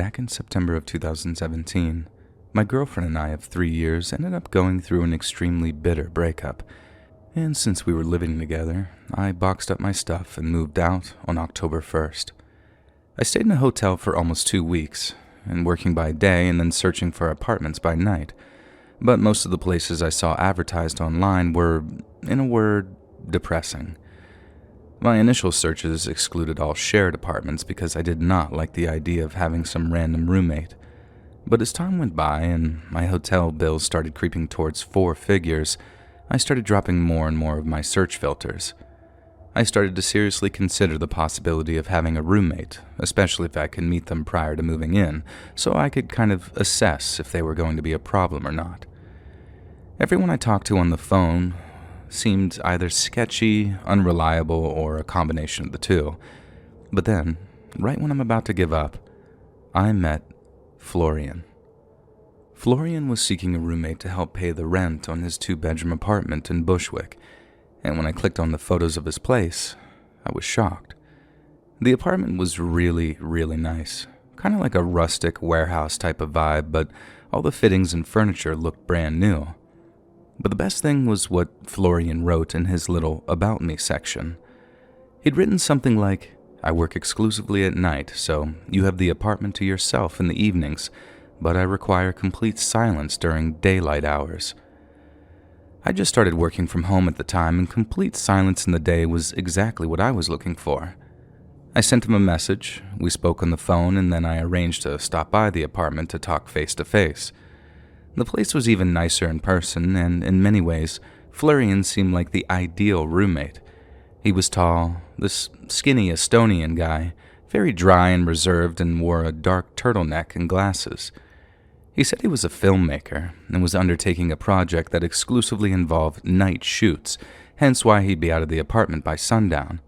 Back in September of 2017, my girlfriend and I of 3 years ended up going through an extremely bitter breakup, and since we were living together, I boxed up my stuff and moved out on October 1st. I stayed in a hotel for almost 2 weeks, and working by day and then searching for apartments by night, but most of the places I saw advertised online were, in a word, depressing. My initial searches excluded all shared apartments because I did not like the idea of having some random roommate. But as time went by and my hotel bills started creeping towards 4 figures, I started dropping more and more of my search filters. I started to seriously consider the possibility of having a roommate, especially if I could meet them prior to moving in, so I could kind of assess if they were going to be a problem or not. Everyone I talked to on the phone seemed either sketchy, unreliable, or a combination of the two. But then, right when I'm about to give up, I met Florian. Florian was seeking a roommate to help pay the rent on his 2-bedroom apartment in Bushwick, and when I clicked on the photos of his place, I was shocked. The apartment was really, really nice, kind of like a rustic warehouse type of vibe, but all the fittings and furniture looked brand new. But the best thing was what Florian wrote in his little About Me section. He'd written something like, "I work exclusively at night, so you have the apartment to yourself in the evenings, but I require complete silence during daylight hours." I just started working from home at the time, and complete silence in the day was exactly what I was looking for. I sent him a message, we spoke on the phone, and then I arranged to stop by the apartment to talk face to face. The place was even nicer in person, and in many ways, Florian seemed like the ideal roommate. He was tall, this skinny Estonian guy, very dry and reserved, and wore a dark turtleneck and glasses. He said he was a filmmaker and was undertaking a project that exclusively involved night shoots, hence why he'd be out of the apartment by sundown.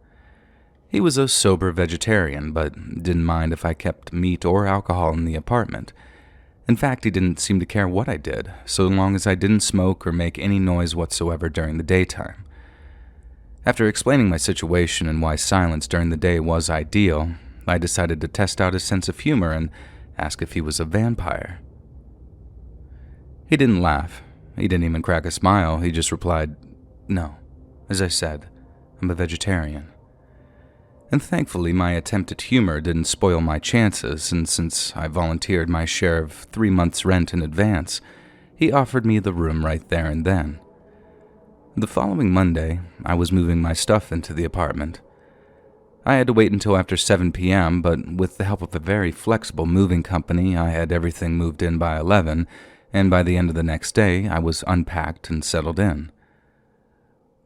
He was a sober vegetarian, but didn't mind if I kept meat or alcohol in the apartment. In fact, he didn't seem to care what I did, so long as I didn't smoke or make any noise whatsoever during the daytime. After explaining my situation and why silence during the day was ideal, I decided to test out his sense of humor and ask if he was a vampire. He didn't laugh. He didn't even crack a smile. He just replied, "No. As I said, I'm a vegetarian." And thankfully, my attempt at humor didn't spoil my chances, and since I volunteered my share of 3 months' rent in advance, he offered me the room right there and then. The following Monday, I was moving my stuff into the apartment. I had to wait until after 7 p.m., but with the help of a very flexible moving company, I had everything moved in by 11, and by the end of the next day, I was unpacked and settled in.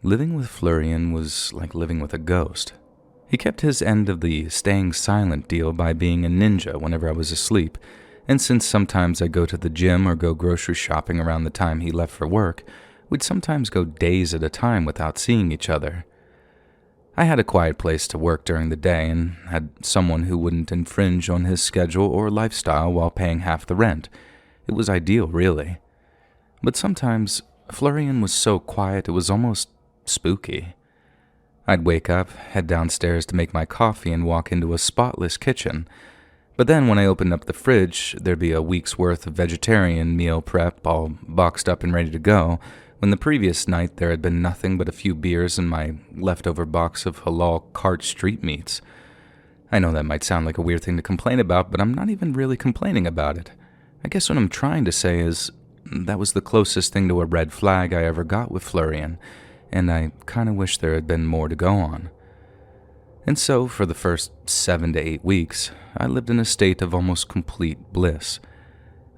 Living with Florian was like living with a ghost. He kept his end of the staying silent deal by being a ninja whenever I was asleep, and since sometimes I'd go to the gym or go grocery shopping around the time he left for work, we'd sometimes go days at a time without seeing each other. I had a quiet place to work during the day and had someone who wouldn't infringe on his schedule or lifestyle while paying half the rent. It was ideal, really. But sometimes Florian was so quiet it was almost spooky. I'd wake up, head downstairs to make my coffee, and walk into a spotless kitchen. But then when I opened up the fridge, there'd be a week's worth of vegetarian meal prep all boxed up and ready to go, when the previous night there had been nothing but a few beers and my leftover box of halal cart street meats. I know that might sound like a weird thing to complain about, but I'm not even really complaining about it. I guess what I'm trying to say is that was the closest thing to a red flag I ever got with Florian, and I kind of wish there had been more to go on. And so, for the first 7 to 8 weeks, I lived in a state of almost complete bliss.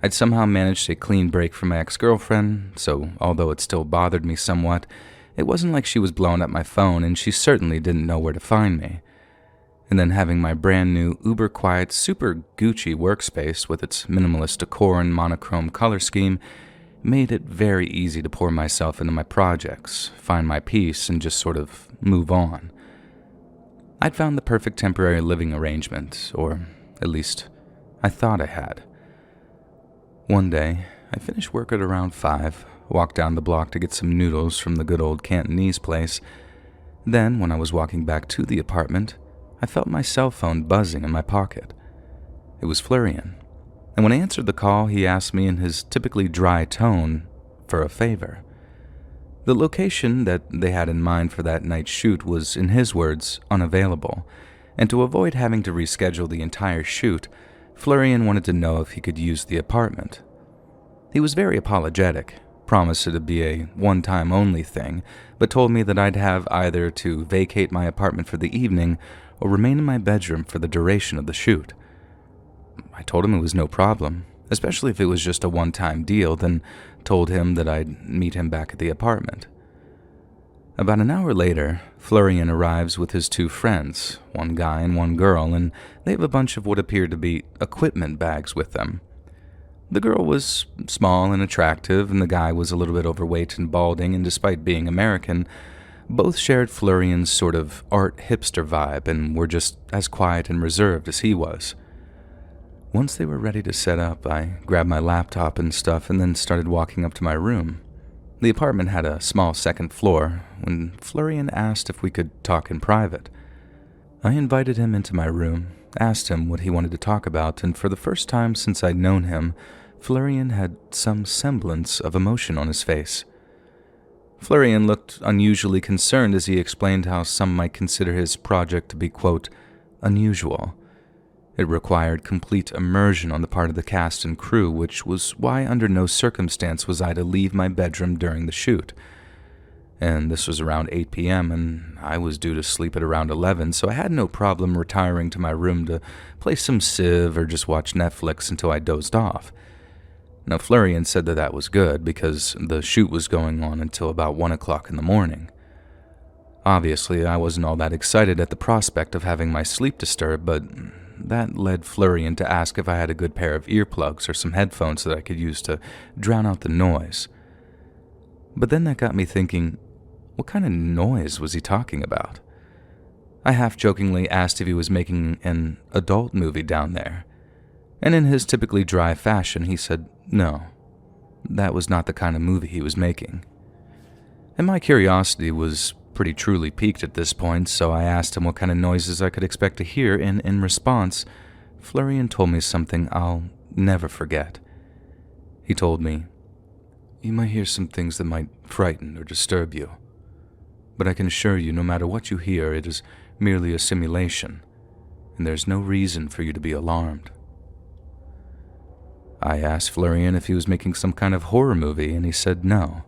I'd somehow managed a clean break from my ex-girlfriend, so although it still bothered me somewhat, it wasn't like she was blowing up my phone, and she certainly didn't know where to find me. And then having my brand new, uber-quiet, super Gucci workspace with its minimalist decor and monochrome color scheme made it very easy to pour myself into my projects, find my peace, and just sort of move on. I'd found the perfect temporary living arrangement, or at least I thought I had. One day, I finished work at around 5, walked down the block to get some noodles from the good old Cantonese place. Then, when I was walking back to the apartment, I felt my cell phone buzzing in my pocket. It was Florian, and when I answered the call, he asked me in his typically dry tone for a favor. The location that they had in mind for that night's shoot was, in his words, unavailable, and to avoid having to reschedule the entire shoot, Florian wanted to know if he could use the apartment. He was very apologetic, promised it to be a one-time only thing, but told me that I'd have either to vacate my apartment for the evening or remain in my bedroom for the duration of the shoot. I told him it was no problem, especially if it was just a one-time deal, then told him that I'd meet him back at the apartment. About an hour later, Florian arrives with his two friends, one guy and one girl, and they have a bunch of what appeared to be equipment bags with them. The girl was small and attractive, and the guy was a little bit overweight and balding, and despite being American, both shared Florian's sort of art hipster vibe and were just as quiet and reserved as he was. Once they were ready to set up, I grabbed my laptop and stuff and then started walking up to my room. The apartment had a small second floor when Florian asked if we could talk in private. I invited him into my room, asked him what he wanted to talk about, and for the first time since I'd known him, Florian had some semblance of emotion on his face. Florian looked unusually concerned as he explained how some might consider his project to be, quote, unusual. It required complete immersion on the part of the cast and crew, which was why under no circumstance was I to leave my bedroom during the shoot. And this was around 8 p.m., and I was due to sleep at around 11, so I had no problem retiring to my room to play some Civ or just watch Netflix until I dozed off. Now, Florian said that that was good because the shoot was going on until about 1 o'clock in the morning. Obviously, I wasn't all that excited at the prospect of having my sleep disturbed, but that led Florian to ask if I had a good pair of earplugs or some headphones that I could use to drown out the noise. But then that got me thinking, what kind of noise was he talking about? I half-jokingly asked if he was making an adult movie down there, and in his typically dry fashion, he said no, that was not the kind of movie he was making. And my curiosity was pretty truly piqued at this point, so I asked him what kind of noises I could expect to hear, and in response, Florian told me something I'll never forget. He told me, "You might hear some things that might frighten or disturb you, but I can assure you no matter what you hear, it is merely a simulation, and there's no reason for you to be alarmed." I asked Florian if he was making some kind of horror movie, and he said no.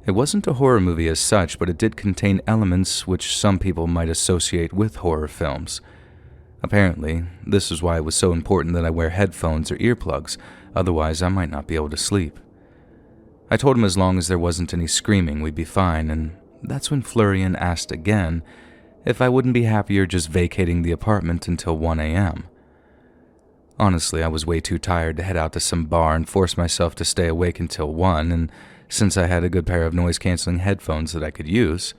It wasn't a horror movie as such, but it did contain elements which some people might associate with horror films. Apparently, this is why it was so important that I wear headphones or earplugs, otherwise I might not be able to sleep. I told him as long as there wasn't any screaming, we'd be fine, and that's when Florian asked again if I wouldn't be happier just vacating the apartment until 1 a.m. Honestly, I was way too tired to head out to some bar and force myself to stay awake until 1, and since I had a good pair of noise-canceling headphones that I could use,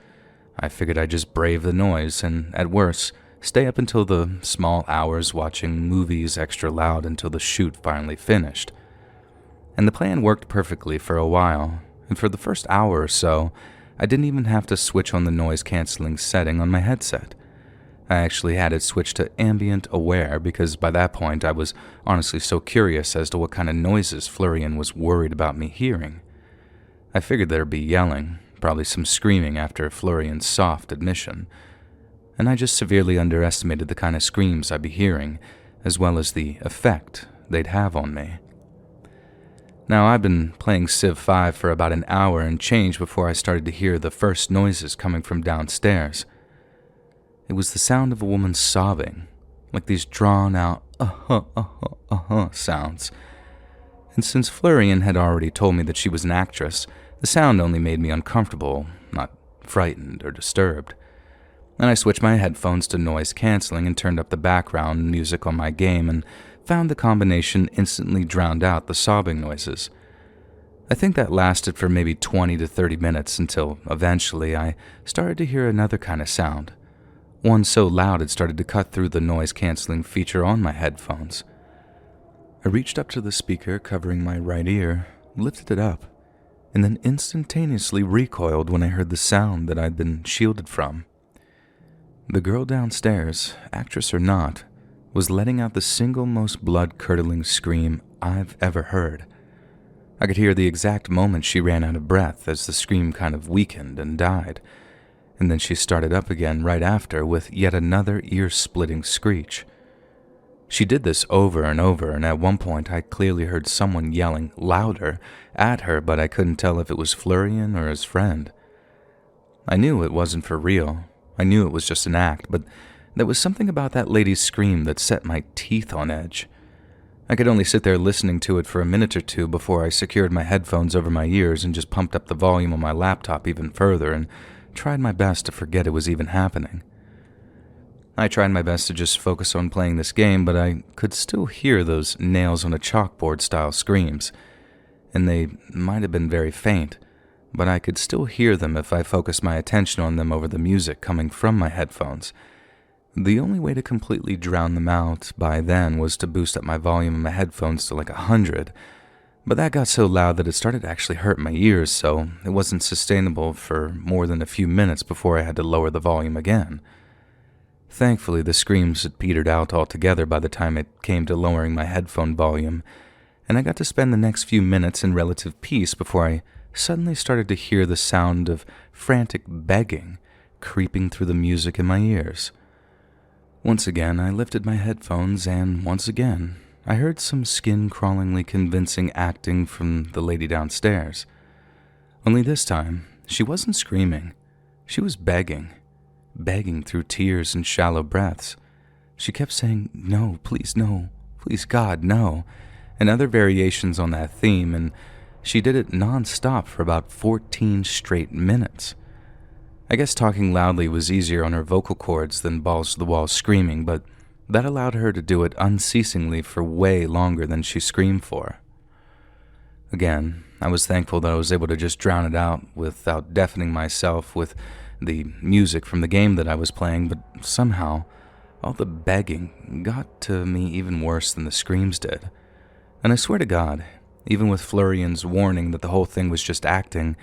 I figured I'd just brave the noise and, at worst, stay up until the small hours watching movies extra loud until the shoot finally finished. And the plan worked perfectly for a while, and for the first hour or so, I didn't even have to switch on the noise-canceling setting on my headset. I actually had it switched to ambient aware because by that point I was honestly so curious as to what kind of noises Florian was worried about me hearing. I figured there'd be yelling, probably some screaming after Florian's soft admission, and I just severely underestimated the kind of screams I'd be hearing, as well as the effect they'd have on me. Now, I'd been playing Civ 5 for about an hour and change before I started to hear the first noises coming from downstairs. It was the sound of a woman sobbing, like these drawn-out sounds. And since Florian had already told me that she was an actress, the sound only made me uncomfortable, not frightened or disturbed. And I switched my headphones to noise canceling and turned up the background music on my game and found the combination instantly drowned out the sobbing noises. I think that lasted for maybe 20 to 30 minutes until eventually I started to hear another kind of sound. One so loud it started to cut through the noise-canceling feature on my headphones. I reached up to the speaker covering my right ear, lifted it up, and then instantaneously recoiled when I heard the sound that I'd been shielded from. The girl downstairs, actress or not, was letting out the single most blood-curdling scream I've ever heard. I could hear the exact moment she ran out of breath as the scream kind of weakened and died, and then she started up again right after with yet another ear-splitting screech. She did this over and over, and at one point I clearly heard someone yelling louder at her, but I couldn't tell if it was Florian or his friend. I knew it wasn't for real. I knew it was just an act, but there was something about that lady's scream that set my teeth on edge. I could only sit there listening to it for a minute or two before I secured my headphones over my ears and just pumped up the volume on my laptop even further and tried my best to forget it was even happening. I tried my best to just focus on playing this game, but I could still hear those nails-on-a-chalkboard style screams, and they might have been very faint, but I could still hear them if I focused my attention on them over the music coming from my headphones. The only way to completely drown them out by then was to boost up my volume in my headphones to like 100, but that got so loud that it started to actually hurt my ears, so it wasn't sustainable for more than a few minutes before I had to lower the volume again. Thankfully, the screams had petered out altogether by the time it came to lowering my headphone volume, and I got to spend the next few minutes in relative peace before I suddenly started to hear the sound of frantic begging creeping through the music in my ears. Once again, I lifted my headphones, and once again, I heard some skin-crawlingly convincing acting from the lady downstairs. Only this time, she wasn't screaming. She was begging through tears and shallow breaths. She kept saying, "No, please God, no," and other variations on that theme, and she did it non-stop for about 14 straight minutes. I guess talking loudly was easier on her vocal cords than balls-to-the-wall screaming, but that allowed her to do it unceasingly for way longer than she screamed for. Again, I was thankful that I was able to just drown it out without deafening myself with the music from the game that I was playing, but somehow, all the begging got to me even worse than the screams did. And I swear to God, even with Florian's warning that the whole thing was just acting,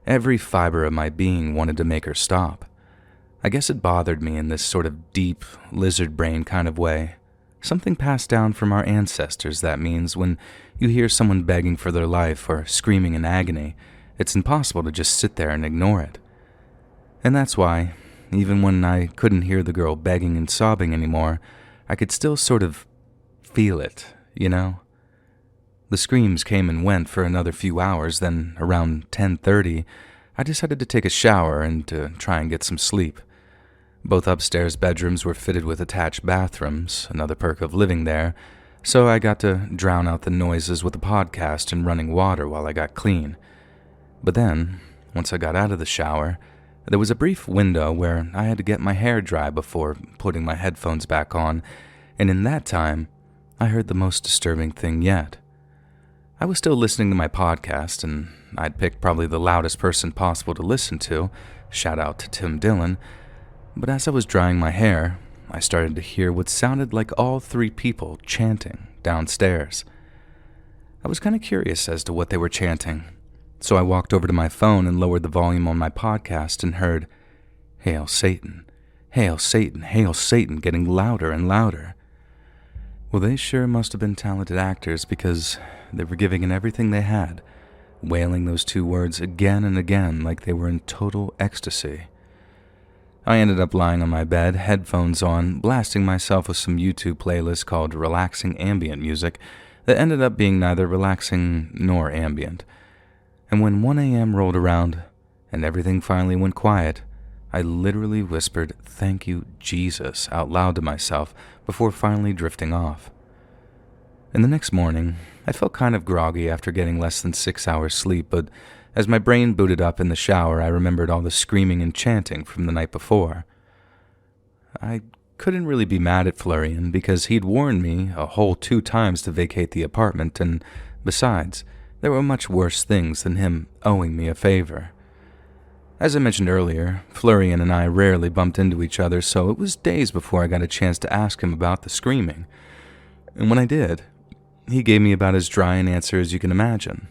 every fiber of my being wanted to make her stop. I guess it bothered me in this sort of deep, lizard brain kind of way. Something passed down from our ancestors that means when you hear someone begging for their life or screaming in agony, it's impossible to just sit there and ignore it. And that's why, even when I couldn't hear the girl begging and sobbing anymore, I could still sort of feel it, you know? The screams came and went for another few hours, then around 10:30, I decided to take a shower and to try and get some sleep. Both upstairs bedrooms were fitted with attached bathrooms, another perk of living there, so I got to drown out the noises with a podcast and running water while I got clean. But then, once I got out of the shower, there was a brief window where I had to get my hair dry before putting my headphones back on, and in that time, I heard the most disturbing thing yet. I was still listening to my podcast, and I'd picked probably the loudest person possible to listen to, shout out to Tim Dillon, but as I was drying my hair, I started to hear what sounded like all three people chanting downstairs. I was kind of curious as to what they were chanting, so I walked over to my phone and lowered the volume on my podcast and heard, "Hail Satan, hail Satan, hail Satan," getting louder and louder. Well, they sure must have been talented actors because they were giving it everything they had, wailing those two words again and again like they were in total ecstasy. I ended up lying on my bed, headphones on, blasting myself with some YouTube playlist called Relaxing Ambient Music that ended up being neither relaxing nor ambient. And when 1 a.m. rolled around and everything finally went quiet, I literally whispered, "Thank you, Jesus," out loud to myself before finally drifting off. And the next morning, I felt kind of groggy after getting less than 6 hours sleep, but as my brain booted up in the shower, I remembered all the screaming and chanting from the night before. I couldn't really be mad at Florian because he'd warned me a whole 2 times to vacate the apartment, and besides, there were much worse things than him owing me a favor. As I mentioned earlier, Florian and I rarely bumped into each other, so it was days before I got a chance to ask him about the screaming. And when I did, he gave me about as dry an answer as you can imagine.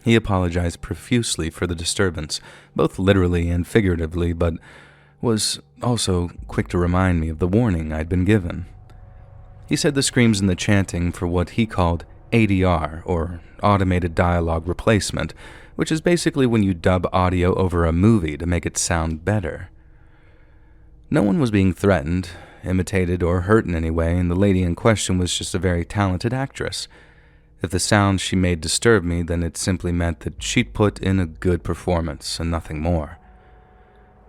He apologized profusely for the disturbance, both literally and figuratively, but was also quick to remind me of the warning I'd been given. He said the screams and the chanting for what he called ADR, or Automated Dialogue Replacement, which is basically when you dub audio over a movie to make it sound better. No one was being threatened, imitated, or hurt in any way, and the lady in question was just a very talented actress. If the sounds she made disturbed me, then it simply meant that she'd put in a good performance and nothing more.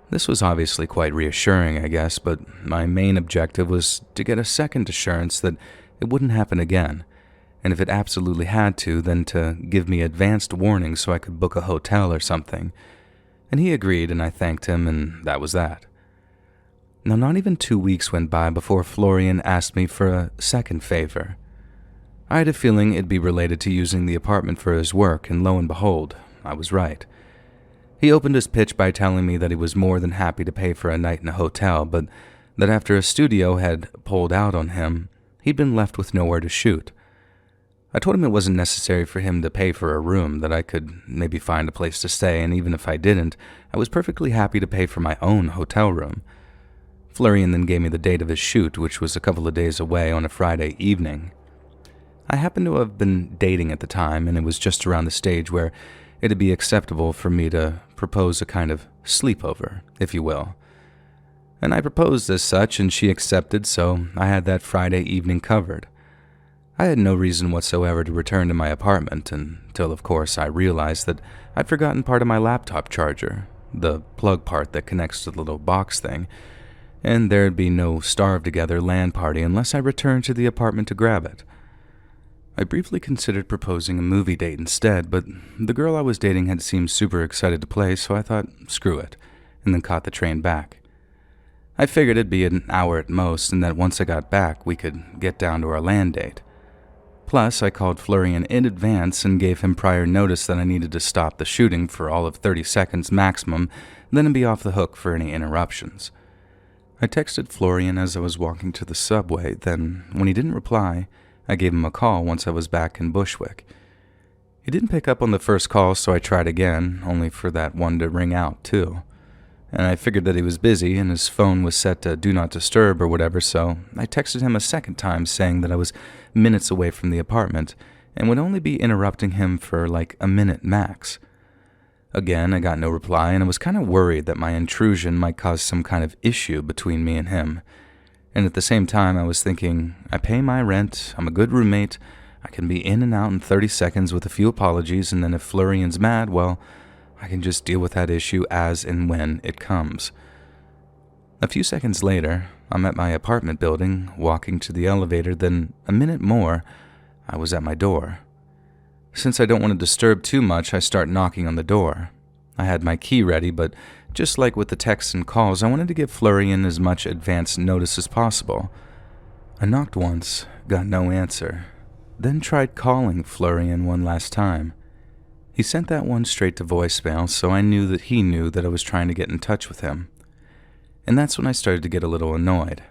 This was obviously quite reassuring, I guess, but my main objective was to get a second assurance that it wouldn't happen again, and if it absolutely had to, then to give me advanced warning so I could book a hotel or something. And he agreed, and I thanked him, and that was that. Now, not even 2 weeks went by before Florian asked me for a second favor. I had a feeling it'd be related to using the apartment for his work, and lo and behold, I was right. He opened his pitch by telling me that he was more than happy to pay for a night in a hotel, but that after a studio had pulled out on him, he'd been left with nowhere to shoot. I told him it wasn't necessary for him to pay for a room, that I could maybe find a place to stay, and even if I didn't, I was perfectly happy to pay for my own hotel room. Florian then gave me the date of his shoot, which was a couple of days away on a Friday evening. I happened to have been dating at the time, and it was just around the stage where it'd be acceptable for me to propose a kind of sleepover, if you will. And I proposed as such, and she accepted, so I had that Friday evening covered. I had no reason whatsoever to return to my apartment until, of course, I realized that I'd forgotten part of my laptop charger, the plug part that connects to the little box thing, and there'd be no starve-together LAN party unless I returned to the apartment to grab it. I briefly considered proposing a movie date instead, but the girl I was dating had seemed super excited to play, so I thought, screw it, and then caught the train back. I figured it'd be an hour at most, and that once I got back, we could get down to our LAN date. Plus, I called Florian in advance and gave him prior notice that I needed to stop the shooting for all of 30 seconds maximum, then I'd be off the hook for any interruptions. I texted Florian as I was walking to the subway, then, when he didn't reply, I gave him a call once I was back in Bushwick. He didn't pick up on the first call, so I tried again, only for that one to ring out, too. And I figured that he was busy and his phone was set to Do Not Disturb or whatever, so I texted him a second time saying that I was minutes away from the apartment and would only be interrupting him for like a minute max. Again, I got no reply, and I was kind of worried that my intrusion might cause some kind of issue between me and him. And at the same time, I was thinking, I pay my rent, I'm a good roommate, I can be in and out in 30 seconds with a few apologies, and then if Florian's mad, well, I can just deal with that issue as and when it comes. A few seconds later, I'm at my apartment building, walking to the elevator, then a minute more, I was at my door. Since I don't want to disturb too much, I start knocking on the door. I had my key ready, but just like with the texts and calls, I wanted to give Florian as much advance notice as possible. I knocked once, got no answer, then tried calling Florian one last time. He sent that one straight to voicemail, so I knew that he knew that I was trying to get in touch with him. And that's when I started to get a little annoyed.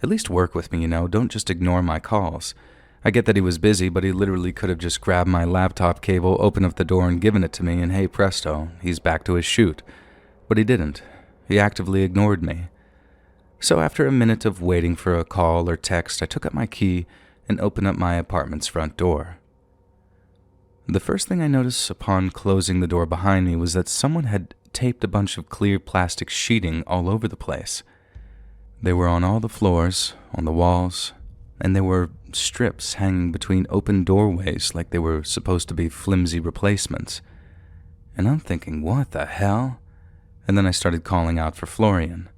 At least work with me, don't just ignore my calls. I get that he was busy, but he literally could have just grabbed my laptop cable, opened up the door, and given it to me, and hey presto, he's back to his shoot. But he didn't. He actively ignored me. So after a minute of waiting for a call or text, I took up my key and opened up my apartment's front door. The first thing I noticed upon closing the door behind me was that someone had taped a bunch of clear plastic sheeting all over the place. They were on all the floors, on the walls, and there were strips hanging between open doorways like they were supposed to be flimsy replacements. And I'm thinking, what the hell? And then I started calling out for Florian.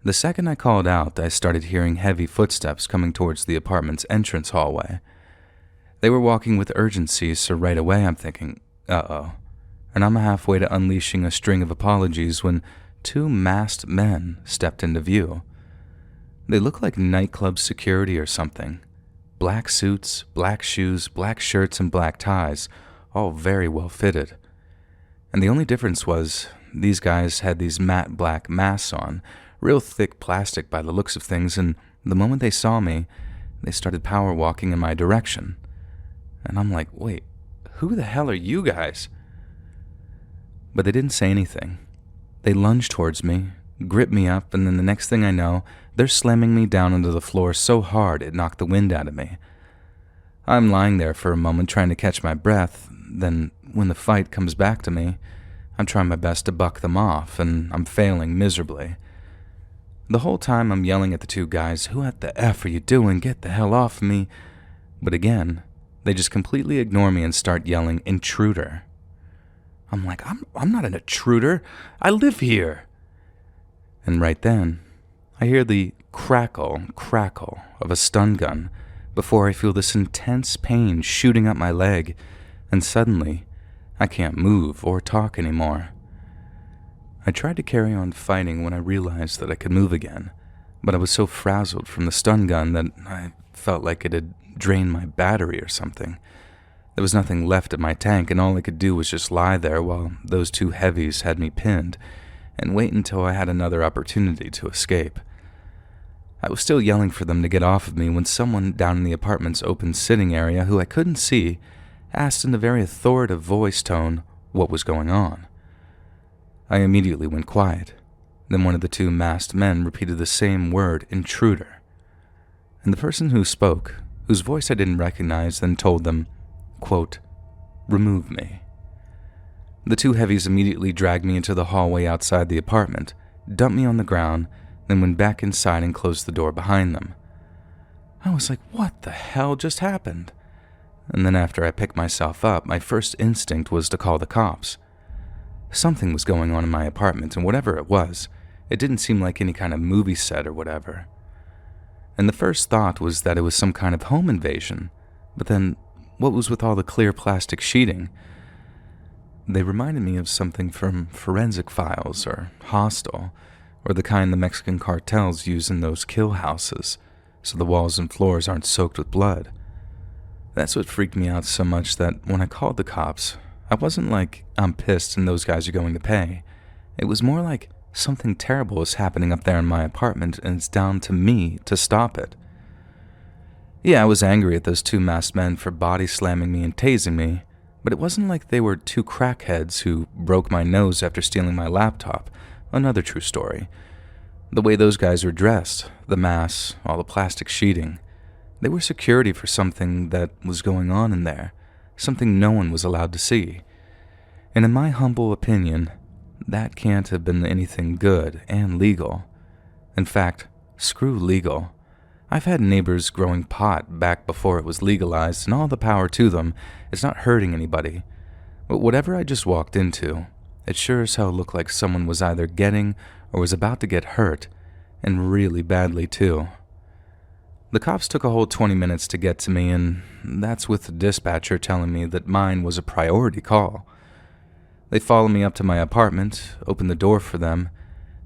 The second I called out, I started hearing heavy footsteps coming towards the apartment's entrance hallway. They were walking with urgency, so right away I'm thinking, uh-oh. And I'm halfway to unleashing a string of apologies when 2 masked men stepped into view. They looked like nightclub security or something. Black suits, black shoes, black shirts, and black ties, all very well fitted. And the only difference was, these guys had these matte black masks on, real thick plastic by the looks of things, and the moment they saw me, they started power walking in my direction. And I'm like, wait, who the hell are you guys? But they didn't say anything. They lunged towards me, grip me up, and then the next thing I know, they're slamming me down onto the floor so hard it knocked the wind out of me. I'm lying there for a moment trying to catch my breath. Then, when the fight comes back to me, I'm trying my best to buck them off, and I'm failing miserably. The whole time I'm yelling at the two guys, "Who at the F are you doing? Get the hell off me." But again, they just completely ignore me and start yelling, "Intruder." I'm like, I'm not an intruder. I live here. And right then, I hear the crackle of a stun gun before I feel this intense pain shooting up my leg, and suddenly, I can't move or talk anymore. I tried to carry on fighting when I realized that I could move again, but I was so frazzled from the stun gun that I felt like it had drained my battery or something. There was nothing left in my tank, and all I could do was just lie there while those two heavies had me pinned, and wait until I had another opportunity to escape. I was still yelling for them to get off of me when someone down in the apartment's open sitting area, who I couldn't see, asked in a very authoritative voice tone what was going on. I immediately went quiet. Then one of the two masked men repeated the same word, "Intruder." And the person who spoke, whose voice I didn't recognize, then told them, quote, "Remove me." The two heavies immediately dragged me into the hallway outside the apartment, dumped me on the ground, then went back inside and closed the door behind them. I was like, what the hell just happened? And then after I picked myself up, my first instinct was to call the cops. Something was going on in my apartment, and whatever it was, it didn't seem like any kind of movie set or whatever. And the first thought was that it was some kind of home invasion, but then what was with all the clear plastic sheeting? They reminded me of something from Forensic Files or Hostel, or the kind the Mexican cartels use in those kill houses, so the walls and floors aren't soaked with blood. That's what freaked me out so much that when I called the cops, I wasn't like, I'm pissed and those guys are going to pay. It was more like something terrible is happening up there in my apartment and it's down to me to stop it. Yeah, I was angry at those two masked men for body slamming me and tasing me, but it wasn't like they were two crackheads who broke my nose after stealing my laptop. Another true story. The way those guys were dressed, the masks, all the plastic sheeting, they were security for something that was going on in there, something no one was allowed to see. And in my humble opinion, that can't have been anything good and legal. In fact, screw legal. I've had neighbors growing pot back before it was legalized, and all the power to them. It's not hurting anybody. But whatever I just walked into, it sure as hell looked like someone was either getting or was about to get hurt, and really badly too. The cops took a whole 20 minutes to get to me, and that's with the dispatcher telling me that mine was a priority call. They followed me up to my apartment, opened the door for them,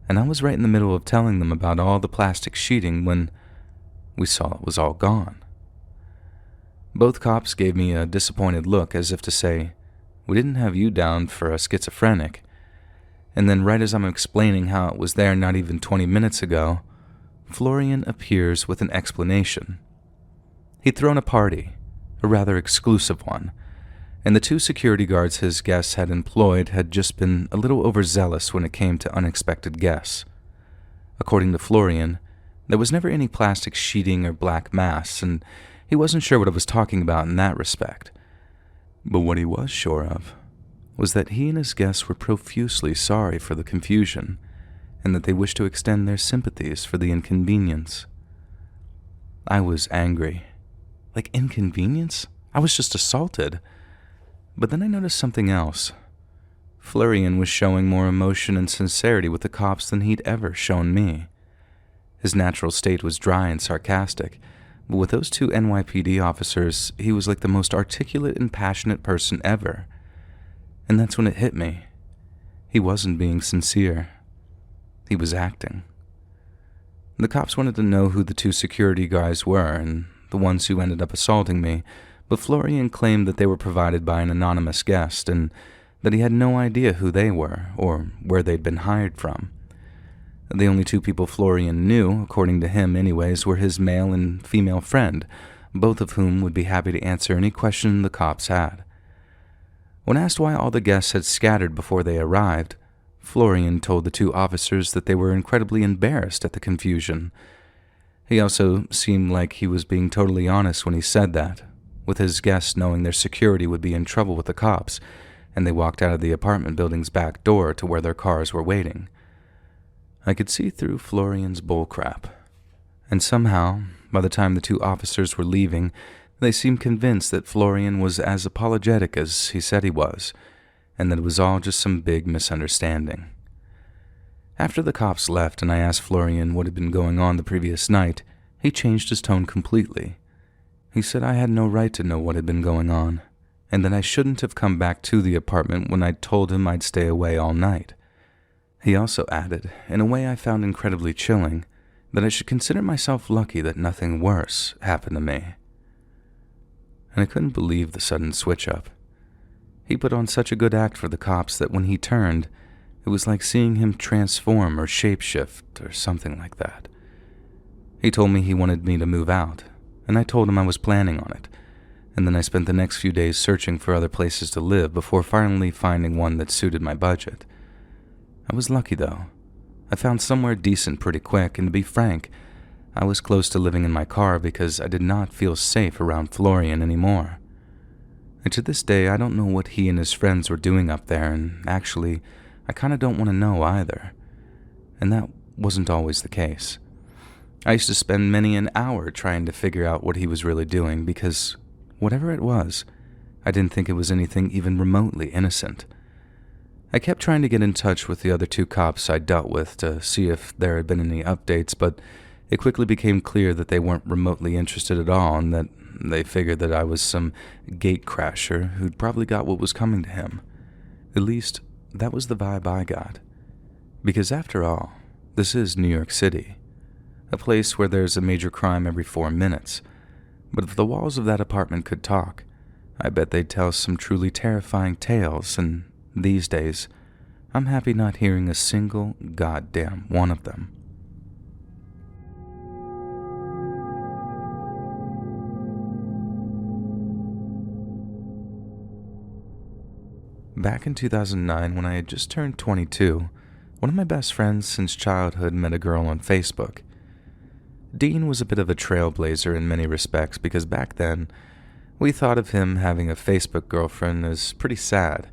and I was right in the middle of telling them about all the plastic sheeting when we saw it was all gone. Both cops gave me a disappointed look as if to say, "We didn't have you down for a schizophrenic." And then right as I'm explaining how it was there not even 20 minutes ago, Florian appears with an explanation. He'd thrown a party, a rather exclusive one, and the two security guards his guests had employed had just been a little overzealous when it came to unexpected guests. According to Florian, there was never any plastic sheeting or black masks, and he wasn't sure what I was talking about in that respect. But what he was sure of was that he and his guests were profusely sorry for the confusion, and that they wished to extend their sympathies for the inconvenience. I was angry. Like inconvenience? I was just assaulted. But then I noticed something else. Florian was showing more emotion and sincerity with the cops than he'd ever shown me. His natural state was dry and sarcastic, but with those two NYPD officers, he was like the most articulate and passionate person ever. And that's when it hit me. He wasn't being sincere. He was acting. The cops wanted to know who the two security guys were and the ones who ended up assaulting me, but Florian claimed that they were provided by an anonymous guest and that he had no idea who they were or where they'd been hired from. The only two people Florian knew, according to him anyways, were his male and female friend, both of whom would be happy to answer any question the cops had. When asked why all the guests had scattered before they arrived, Florian told the two officers that they were incredibly embarrassed at the confusion. He also seemed like he was being totally honest when he said that, with his guests knowing their security would be in trouble with the cops, and they walked out of the apartment building's back door to where their cars were waiting. I could see through Florian's bullcrap, and somehow, by the time the two officers were leaving, they seemed convinced that Florian was as apologetic as he said he was, and that it was all just some big misunderstanding. After the cops left and I asked Florian what had been going on the previous night, he changed his tone completely. He said I had no right to know what had been going on, and that I shouldn't have come back to the apartment when I'd told him I'd stay away all night. He also added, in a way I found incredibly chilling, that I should consider myself lucky that nothing worse happened to me. And I couldn't believe the sudden switch-up. He put on such a good act for the cops that when he turned, it was like seeing him transform or shapeshift or something like that. He told me he wanted me to move out, and I told him I was planning on it, and then I spent the next few days searching for other places to live before finally finding one that suited my budget. I was lucky, though. I found somewhere decent pretty quick, and to be frank, I was close to living in my car because I did not feel safe around Florian anymore. And to this day, I don't know what he and his friends were doing up there, and actually, I kind of don't want to know either. And that wasn't always the case. I used to spend many an hour trying to figure out what he was really doing because, whatever it was, I didn't think it was anything even remotely innocent. I kept trying to get in touch with the other two cops I dealt with to see if there had been any updates, but it quickly became clear that they weren't remotely interested at all and that they figured that I was some gatecrasher who'd probably got what was coming to him. At least, that was the vibe I got. Because after all, this is New York City, a place where there's a major crime every 4 minutes. But if the walls of that apartment could talk, I bet they'd tell some truly terrifying tales, and these days, I'm happy not hearing a single goddamn one of them. Back in 2009, when I had just turned 22, one of my best friends since childhood met a girl on Facebook. Dean was a bit of a trailblazer in many respects because back then, we thought of him having a Facebook girlfriend as pretty sad,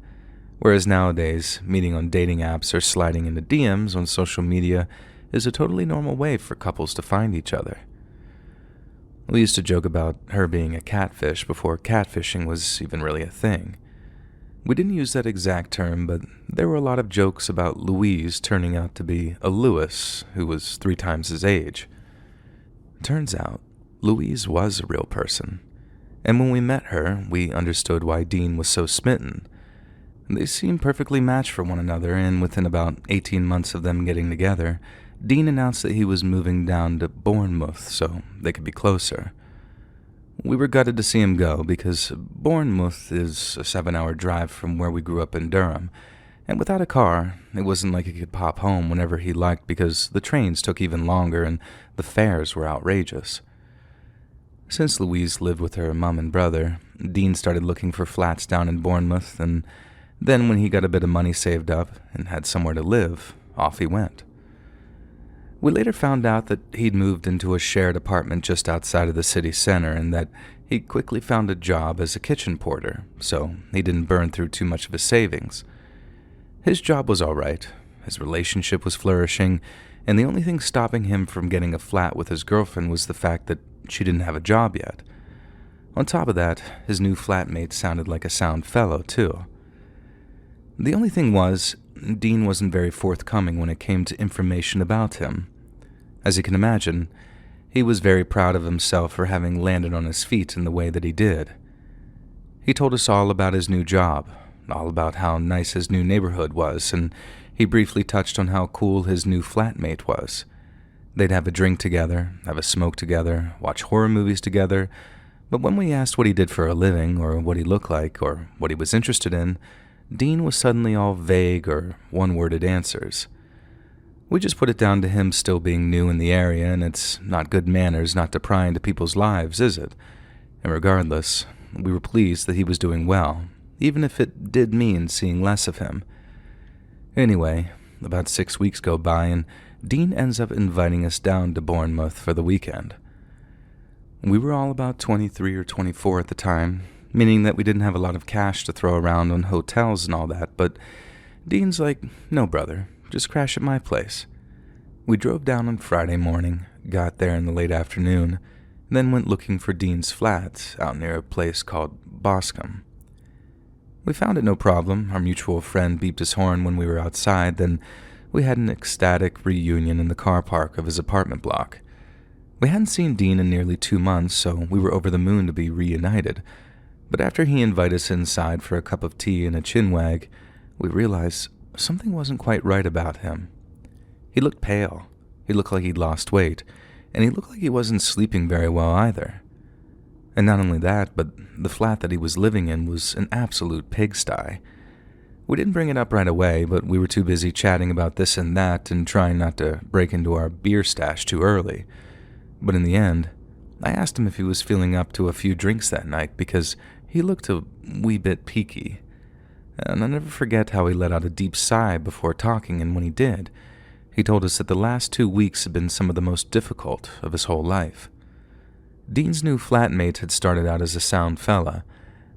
whereas nowadays, meeting on dating apps or sliding into DMs on social media is a totally normal way for couples to find each other. We used to joke about her being a catfish before catfishing was even really a thing. We didn't use that exact term, but there were a lot of jokes about Louise turning out to be a Lewis who was 3 times his age. Turns out, Louise was a real person, and when we met her, we understood why Dean was so smitten. They seemed perfectly matched for one another, and within about 18 months of them getting together, Dean announced that he was moving down to Bournemouth so they could be closer. We were gutted to see him go because Bournemouth is a 7-hour drive from where we grew up in Durham, and without a car, it wasn't like he could pop home whenever he liked because the trains took even longer and the fares were outrageous. Since Louise lived with her mom and brother, Dean started looking for flats down in Bournemouth, and then when he got a bit of money saved up and had somewhere to live, off he went. We later found out that he'd moved into a shared apartment just outside of the city center and that he quickly found a job as a kitchen porter, so he didn't burn through too much of his savings. His job was all right, his relationship was flourishing, and the only thing stopping him from getting a flat with his girlfriend was the fact that she didn't have a job yet. On top of that, his new flatmate sounded like a sound fellow, too. The only thing was, Dean wasn't very forthcoming when it came to information about him. As you can imagine, he was very proud of himself for having landed on his feet in the way that he did. He told us all about his new job, all about how nice his new neighborhood was, and he briefly touched on how cool his new flatmate was. They'd have a drink together, have a smoke together, watch horror movies together, but when we asked what he did for a living, or what he looked like, or what he was interested in, Dean was suddenly all vague or one-worded answers. We just put it down to him still being new in the area, and it's not good manners not to pry into people's lives, is it? And regardless, we were pleased that he was doing well, even if it did mean seeing less of him. Anyway, about 6 weeks go by, and Dean ends up inviting us down to Bournemouth for the weekend. We were all about 23 or 24 at the time, meaning that we didn't have a lot of cash to throw around on hotels and all that, but Dean's like, "No, brother, just crash at my place." We drove down on Friday morning, got there in the late afternoon, then went looking for Dean's flat out near a place called Boscombe. We found it no problem. Our mutual friend beeped his horn when we were outside, then we had an ecstatic reunion in the car park of his apartment block. We hadn't seen Dean in nearly 2 months, so we were over the moon to be reunited. But after he invited us inside for a cup of tea and a chinwag, we realized something wasn't quite right about him. He looked pale, he looked like he'd lost weight, and he looked like he wasn't sleeping very well either. And not only that, but the flat that he was living in was an absolute pigsty. We didn't bring it up right away, but we were too busy chatting about this and that and trying not to break into our beer stash too early. But in the end, I asked him if he was feeling up to a few drinks that night because he looked a wee bit peaky. And I'll never forget how he let out a deep sigh before talking, and when he did, he told us that the last 2 weeks had been some of the most difficult of his whole life. Dean's new flatmate had started out as a sound fella,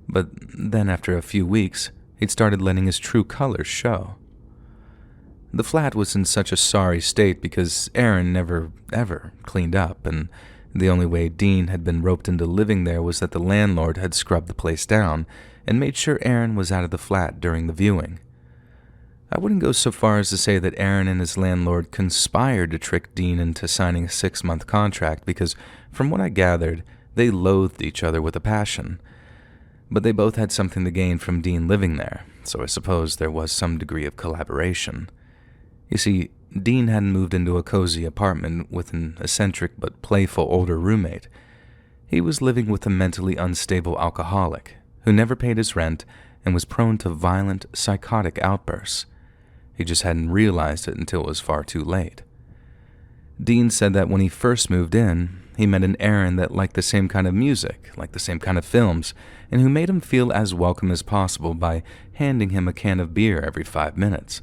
but then after a few weeks, he'd started letting his true colors show. The flat was in such a sorry state because Aaron never, ever cleaned up, and the only way Dean had been roped into living there was that the landlord had scrubbed the place down and made sure Aaron was out of the flat during the viewing. I wouldn't go so far as to say that Aaron and his landlord conspired to trick Dean into signing a 6-month contract because, from what I gathered, they loathed each other with a passion. But they both had something to gain from Dean living there, so I suppose there was some degree of collaboration. You see, Dean hadn't moved into a cozy apartment with an eccentric but playful older roommate. He was living with a mentally unstable alcoholic who never paid his rent and was prone to violent, psychotic outbursts. He just hadn't realized it until it was far too late. Dean said that when he first moved in, he met an Aaron that liked the same kind of music, liked the same kind of films, and who made him feel as welcome as possible by handing him a can of beer every 5 minutes.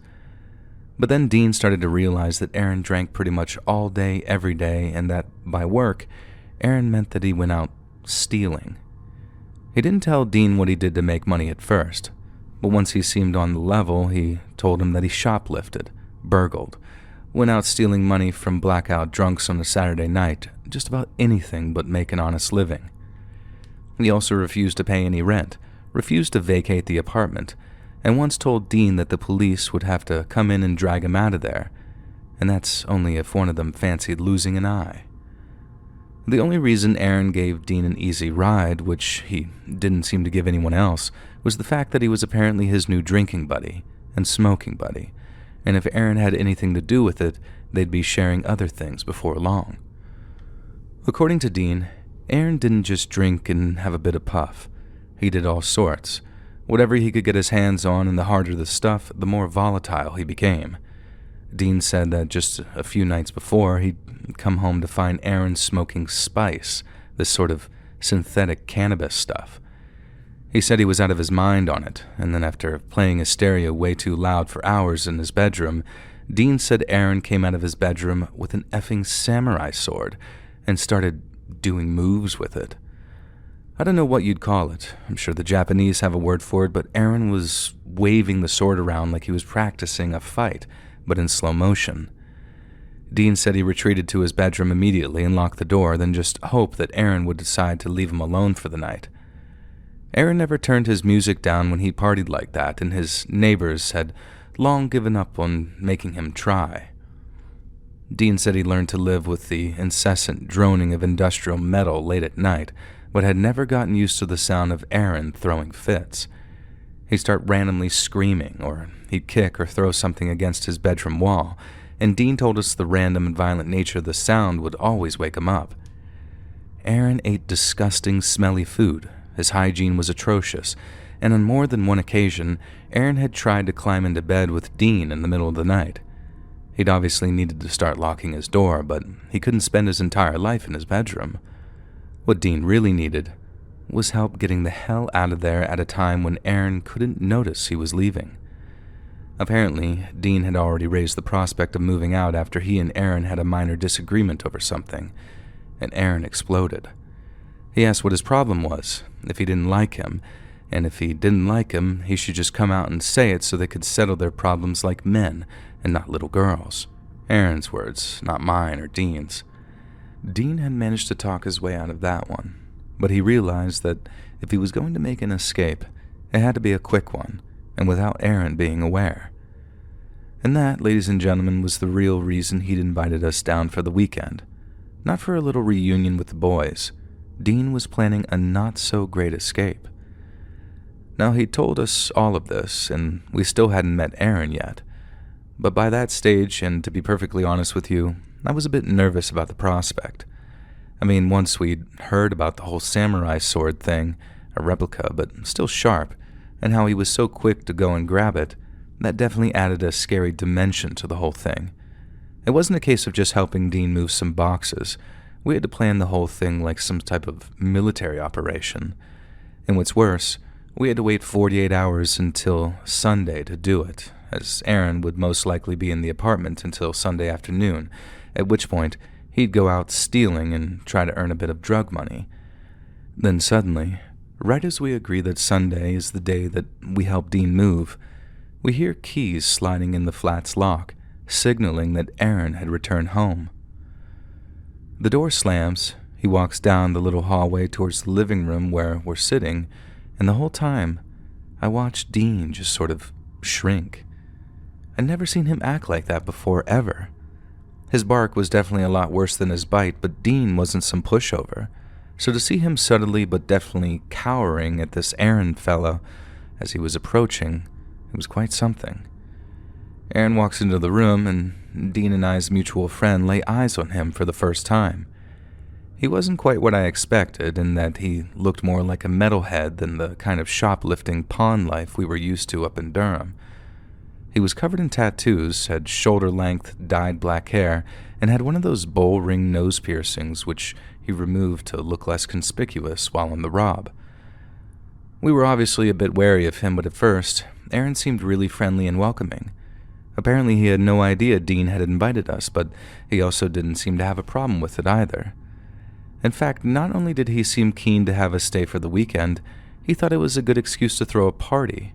But then Dean started to realize that Aaron drank pretty much all day, every day, and that by work, Aaron meant that he went out stealing. He didn't tell Dean what he did to make money at first, but once he seemed on the level, he told him that he shoplifted, burgled, went out stealing money from blackout drunks on a Saturday night, just about anything but make an honest living. He also refused to pay any rent, refused to vacate the apartment, and once told Dean that the police would have to come in and drag him out of there, and that's only if one of them fancied losing an eye. The only reason Aaron gave Dean an easy ride, which he didn't seem to give anyone else, was the fact that he was apparently his new drinking buddy and smoking buddy, and if Aaron had anything to do with it, they'd be sharing other things before long. According to Dean, Aaron didn't just drink and have a bit of puff. He did all sorts. Whatever he could get his hands on, and the harder the stuff, the more volatile he became. Dean said that just a few nights before, he'd come home to find Aaron smoking spice, this sort of synthetic cannabis stuff. He said he was out of his mind on it, and then after playing his stereo way too loud for hours in his bedroom, Dean said Aaron came out of his bedroom with an effing samurai sword and started doing moves with it. I don't know what you'd call it. I'm sure the Japanese have a word for it, but Aaron was waving the sword around like he was practicing a fight, but in slow motion. Dean said he retreated to his bedroom immediately and locked the door, then just hoped that Aaron would decide to leave him alone for the night. Aaron never turned his music down when he partied like that, and his neighbors had long given up on making him try. Dean said he learned to live with the incessant droning of industrial metal late at night, but had never gotten used to the sound of Aaron throwing fits. He'd start randomly screaming, or he'd kick or throw something against his bedroom wall, and Dean told us the random and violent nature of the sound would always wake him up. Aaron ate disgusting, smelly food. His hygiene was atrocious, and on more than one occasion, Aaron had tried to climb into bed with Dean in the middle of the night. He'd obviously needed to start locking his door, but he couldn't spend his entire life in his bedroom. What Dean really needed was help getting the hell out of there at a time when Aaron couldn't notice he was leaving. Apparently, Dean had already raised the prospect of moving out after he and Aaron had a minor disagreement over something, and Aaron exploded. He asked what his problem was, if he didn't like him, and if he didn't like him, he should just come out and say it so they could settle their problems like men and not little girls. Aaron's words, not mine or Dean's. Dean had managed to talk his way out of that one, but he realized that if he was going to make an escape, it had to be a quick one, and without Aaron being aware. And that, ladies and gentlemen, was the real reason he'd invited us down for the weekend. Not for a little reunion with the boys. Dean was planning a not-so-great escape. Now, he'd told us all of this, and we still hadn't met Aaron yet. But by that stage, and to be perfectly honest with you, I was a bit nervous about the prospect. I mean, once we'd heard about the whole samurai sword thing, a replica, but still sharp, and how he was so quick to go and grab it, that definitely added a scary dimension to the whole thing. It wasn't a case of just helping Dean move some boxes. We had to plan the whole thing like some type of military operation. And what's worse, we had to wait 48 hours until Sunday to do it, as Aaron would most likely be in the apartment until Sunday afternoon, at which point he'd go out stealing and try to earn a bit of drug money. Then suddenly, right as we agree that Sunday is the day that we help Dean move, we hear keys sliding in the flat's lock, signaling that Aaron had returned home. The door slams, he walks down the little hallway towards the living room where we're sitting, and the whole time, I watched Dean just sort of shrink. I'd never seen him act like that before, ever. His bark was definitely a lot worse than his bite, but Dean wasn't some pushover. So to see him subtly but definitely cowering at this Aaron fellow as he was approaching, it was quite something. Aaron walks into the room, and Dean and I's mutual friend lay eyes on him for the first time. He wasn't quite what I expected, in that he looked more like a metalhead than the kind of shoplifting pawn life we were used to up in Durham. He was covered in tattoos, had shoulder-length, dyed black hair, and had one of those bull-ring nose piercings which he removed to look less conspicuous while on the rob. We were obviously a bit wary of him, but at first, Aaron seemed really friendly and welcoming. Apparently he had no idea Dean had invited us, but he also didn't seem to have a problem with it either. In fact, not only did he seem keen to have us stay for the weekend, he thought it was a good excuse to throw a party.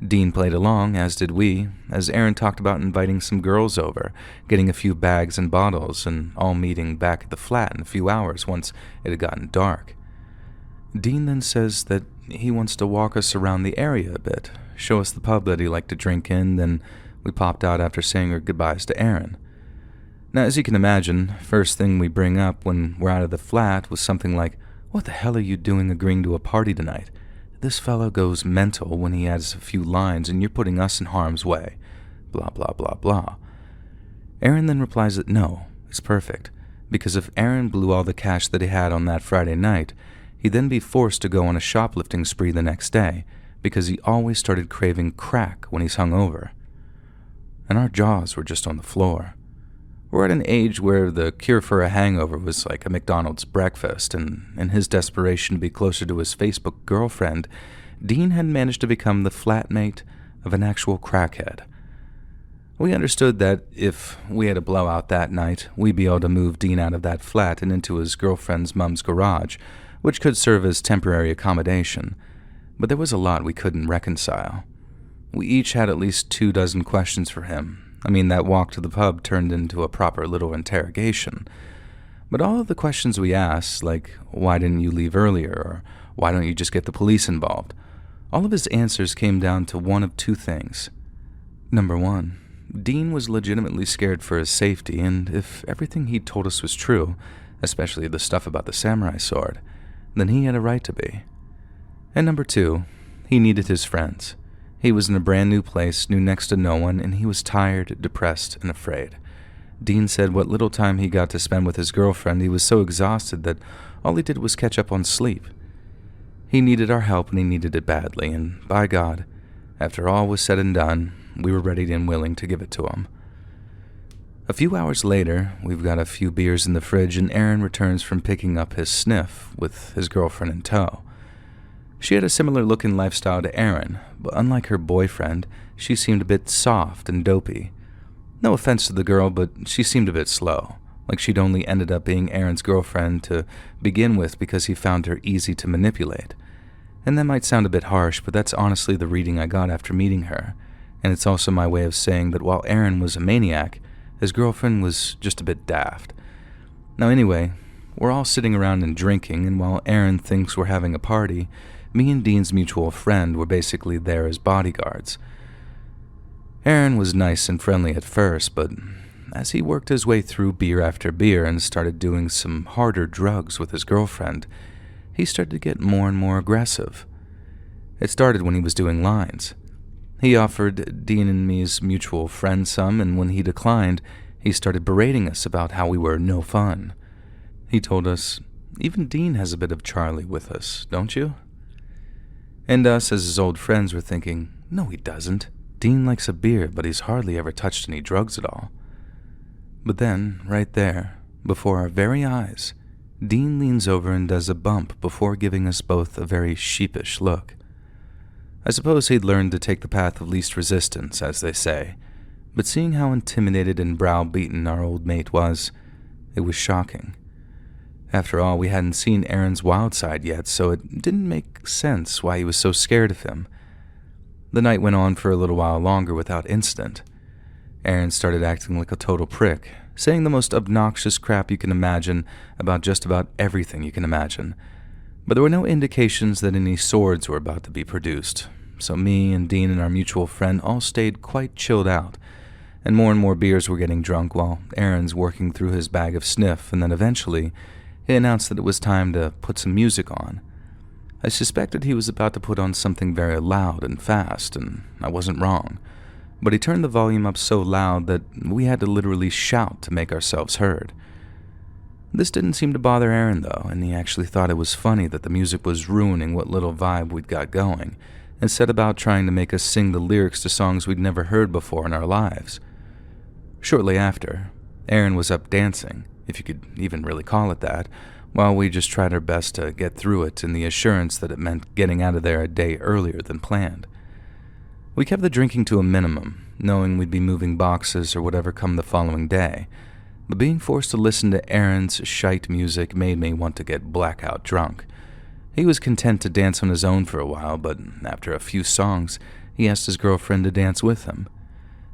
Dean played along, as did we, as Aaron talked about inviting some girls over, getting a few bags and bottles, and all meeting back at the flat in a few hours once it had gotten dark. Dean then says that he wants to walk us around the area a bit, show us the pub that he liked to drink in, then we popped out after saying our goodbyes to Aaron. Now, as you can imagine, first thing we bring up when we're out of the flat was something like, "What the hell are you doing agreeing to a party tonight? This fellow goes mental when he adds a few lines and you're putting us in harm's way. Blah, blah, blah, blah." Aaron then replies that no, it's perfect, because if Aaron blew all the cash that he had on that Friday night, he'd then be forced to go on a shoplifting spree the next day, because he always started craving crack when he's hungover. And our jaws were just on the floor. We're at an age where the cure for a hangover was like a McDonald's breakfast, and in his desperation to be closer to his Facebook girlfriend, Dean had managed to become the flatmate of an actual crackhead. We understood that if we had a blowout that night, we'd be able to move Dean out of that flat and into his girlfriend's mom's garage, which could serve as temporary accommodation, but there was a lot we couldn't reconcile. We each had at least 24 questions for him. I mean, that walk to the pub turned into a proper little interrogation. But all of the questions we asked, like, why didn't you leave earlier, or why don't you just get the police involved, all of his answers came down to one of two things. Number one, Dean was legitimately scared for his safety, and if everything he'd told us was true, especially the stuff about the samurai sword, then he had a right to be. And number two, he needed his friends. He was in a brand new place, knew next to no one, and he was tired, depressed, and afraid. Dean said what little time he got to spend with his girlfriend, he was so exhausted that all he did was catch up on sleep. He needed our help, and he needed it badly, and by God, after all was said and done, we were ready and willing to give it to him. A few hours later, we've got a few beers in the fridge, and Aaron returns from picking up his sniff with his girlfriend in tow. She had a similar looking lifestyle to Aaron, but unlike her boyfriend, she seemed a bit soft and dopey. No offense to the girl, but she seemed a bit slow, like she'd only ended up being Aaron's girlfriend to begin with because he found her easy to manipulate. And that might sound a bit harsh, but that's honestly the reading I got after meeting her, and it's also my way of saying that while Aaron was a maniac, his girlfriend was just a bit daft. Now anyway, we're all sitting around and drinking, and while Aaron thinks we're having a party, me and Dean's mutual friend were basically there as bodyguards. Aaron was nice and friendly at first, but as he worked his way through beer after beer and started doing some harder drugs with his girlfriend, he started to get more and more aggressive. It started when he was doing lines. He offered Dean and me's mutual friend some, and when he declined, he started berating us about how we were no fun. He told us, "Even Dean has a bit of Charlie with us, don't you?" And us, as his old friends, were thinking, "No, he doesn't. Dean likes a beer, but he's hardly ever touched any drugs at all." But then, right there, before our very eyes, Dean leans over and does a bump before giving us both a very sheepish look. I suppose he'd learned to take the path of least resistance, as they say, but seeing how intimidated and browbeaten our old mate was, it was shocking. After all, we hadn't seen Aaron's wild side yet, so it didn't make sense why he was so scared of him. The night went on for a little while longer without incident. Aaron started acting like a total prick, saying the most obnoxious crap you can imagine about just about everything you can imagine. But there were no indications that any swords were about to be produced, so me and Dean and our mutual friend all stayed quite chilled out, and more beers were getting drunk while Aaron's working through his bag of sniff, and then eventually he announced that it was time to put some music on. I suspected he was about to put on something very loud and fast, and I wasn't wrong, but he turned the volume up so loud that we had to literally shout to make ourselves heard. This didn't seem to bother Aaron, though, and he actually thought it was funny that the music was ruining what little vibe we'd got going, and set about trying to make us sing the lyrics to songs we'd never heard before in our lives. Shortly after, Aaron was up dancing, if you could even really call it that, while we just tried our best to get through it in the assurance that it meant getting out of there a day earlier than planned. We kept the drinking to a minimum, knowing we'd be moving boxes or whatever come the following day, but being forced to listen to Aaron's shite music made me want to get blackout drunk. He was content to dance on his own for a while, but after a few songs, he asked his girlfriend to dance with him.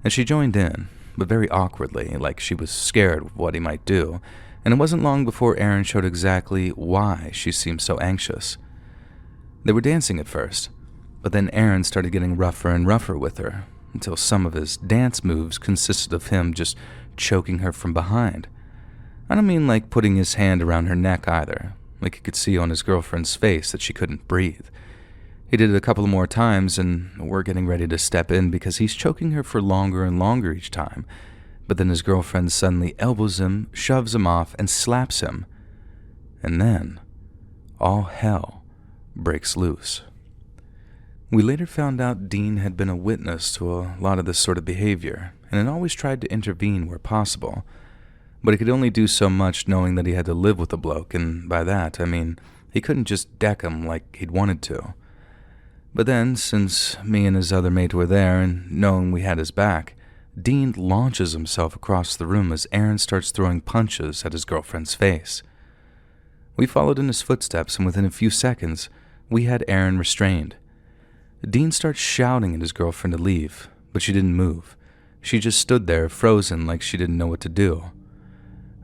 And she joined in, but very awkwardly, like she was scared of what he might do, and it wasn't long before Aaron showed exactly why she seemed so anxious. They were dancing at first, but then Aaron started getting rougher and rougher with her, until some of his dance moves consisted of him just choking her from behind. I don't mean like putting his hand around her neck either, like you could see on his girlfriend's face that she couldn't breathe. He did it a couple more times, and we're getting ready to step in because he's choking her for longer and longer each time, but then his girlfriend suddenly elbows him, shoves him off, and slaps him. And then, all hell breaks loose. We later found out Dean had been a witness to a lot of this sort of behavior, and had always tried to intervene where possible, but he could only do so much knowing that he had to live with the bloke, and by that, I mean he couldn't just deck him like he'd wanted to. But then, since me and his other mate were there, and knowing we had his back, Dean launches himself across the room as Aaron starts throwing punches at his girlfriend's face. We followed in his footsteps, and within a few seconds, we had Aaron restrained. Dean starts shouting at his girlfriend to leave, but she didn't move. She just stood there, frozen, like she didn't know what to do.